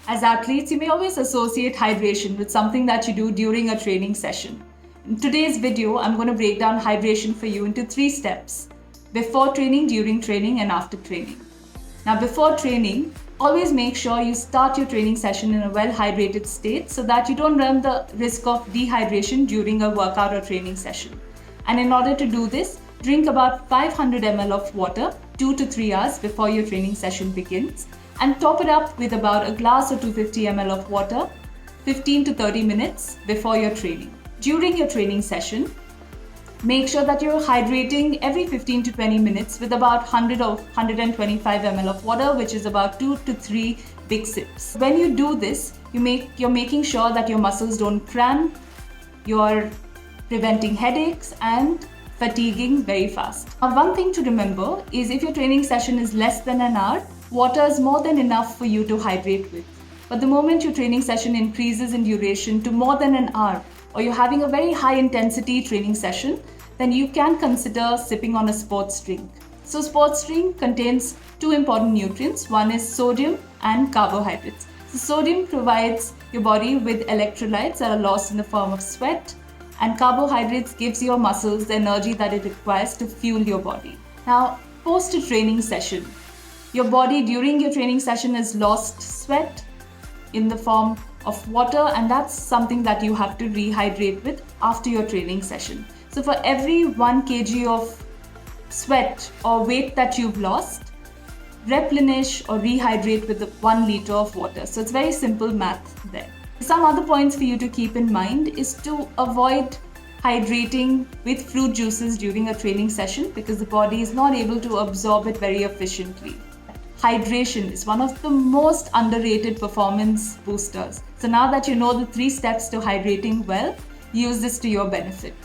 As athletes, you may always associate hydration with something that you do during a training session. In today's video, I'm going to break down hydration for you into 3 steps: before training, during training, and after training. Now, before training, always make sure you start your training session in a well-hydrated state so that you don't run the risk of dehydration during a workout or training session. And in order to do this, drink about 500 ml of water 2 to 3 hours before your training session begins, and top it up with about a glass or 250 ml of water 15 to 30 minutes before your training. During your training session, make sure that you're hydrating every 15 to 20 minutes with about 100 or 125 ml of water, which is about 2 to 3 big sips. When you do this, you're making sure that your muscles don't cramp, you're preventing headaches and fatiguing very fast. Now, one thing to remember is if your training session is less than an hour, water is more than enough for you to hydrate with. But the moment your training session increases in duration to more than an hour, or you're having a very high intensity training session, then you can consider sipping on a sports drink. So sports drink contains 2 important nutrients. One is sodium and carbohydrates. So sodium provides your body with electrolytes that are lost in the form of sweat, and carbohydrates gives your muscles the energy that it requires to fuel your body. Now, post a training session, your body during your training session has lost sweat in the form of water, and that's something that you have to rehydrate with after your training session. So for every 1 kg of sweat or weight that you've lost, replenish or rehydrate with 1 liter of water. So it's very simple math there. Some other points for you to keep in mind is to avoid hydrating with fruit juices during a training session because the body is not able to absorb it very efficiently. Hydration is one of the most underrated performance boosters. So now that you know the 3 steps to hydrating well, use this to your benefit.